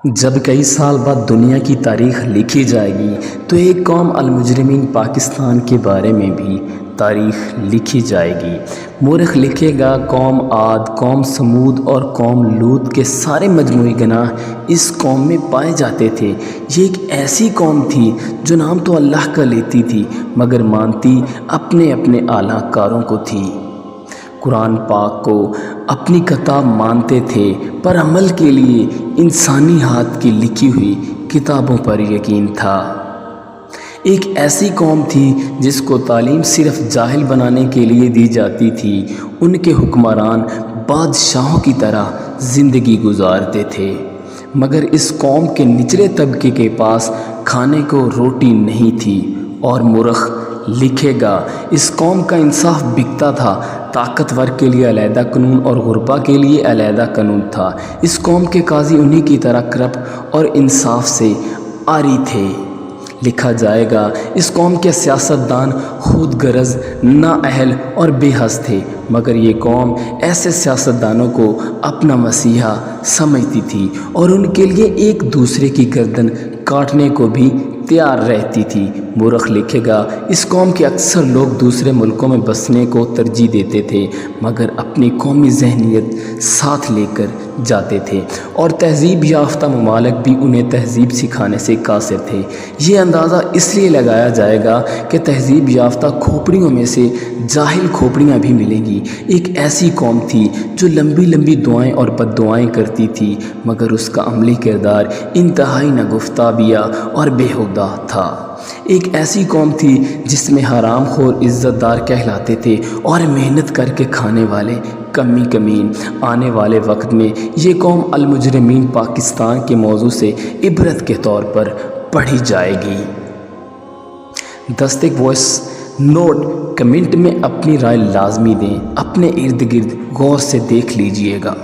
جب کئی سال بعد دنیا کی تاریخ لکھی جائے گی تو ایک قوم المجرمین پاکستان کے بارے میں بھی تاریخ لکھی جائے گی۔ مورخ لکھے گا قوم عاد، قوم سمود اور قوم لوط کے سارے مجموعی گناہ اس قوم میں پائے جاتے تھے۔ یہ ایک ایسی قوم تھی جو نام تو اللہ کا لیتی تھی مگر مانتی اپنے اپنے اعلیٰ کاروں کو تھی۔ قرآن پاک کو اپنی کتاب مانتے تھے پر عمل کے لیے انسانی ہاتھ کی لکھی ہوئی کتابوں پر یقین تھا۔ ایک ایسی قوم تھی جس کو تعلیم صرف جاہل بنانے کے لیے دی جاتی تھی۔ ان کے حکمران بادشاہوں کی طرح زندگی گزارتے تھے مگر اس قوم کے نچلے طبقے کے پاس کھانے کو روٹی نہیں تھی۔ اور مورخ لکھے گا اس قوم کا انصاف بکتا تھا، طاقتور کے لیے علیحدہ قانون اور غربا کے لیے علیحدہ قانون تھا۔ اس قوم کے قاضی انہی کی طرح کرپٹ اور انصاف سے عاری تھے۔ لکھا جائے گا اس قوم کے سیاستدان خود غرض، نااہل اور بے حس تھے مگر یہ قوم ایسے سیاستدانوں کو اپنا مسیحا سمجھتی تھی اور ان کے لیے ایک دوسرے کی گردن کاٹنے کو بھی تیار رہتی تھی۔ مورخ لکھے گا اس قوم کے اکثر لوگ دوسرے ملکوں میں بسنے کو ترجیح دیتے تھے مگر اپنی قومی ذہنیت ساتھ لے کر جاتے تھے اور تہذیب یافتہ ممالک بھی انہیں تہذیب سکھانے سے قاصر تھے۔ یہ اندازہ اس لیے لگایا جائے گا کہ تہذیب یافتہ کھوپڑیوں میں سے جاہل کھوپڑیاں بھی ملیں گی۔ ایک ایسی قوم تھی جو لمبی لمبی دعائیں اور بد دعائیں کرتی تھی مگر اس کا عملی کردار انتہائی ناگفتابیہ اور بیہودہ تھا۔ ایک ایسی قوم تھی جس میں حرام خور عزت دار کہلاتے تھے اور محنت کر کے کھانے والے کمی کمین۔ آنے والے وقت میں یہ قوم المجرمین پاکستان کے موضوع سے عبرت کے طور پر پڑھی جائے گی۔ دستک وائس نوٹ کمنٹ میں اپنی رائے لازمی دیں، اپنے ارد گرد غور سے دیکھ لیجئے گا۔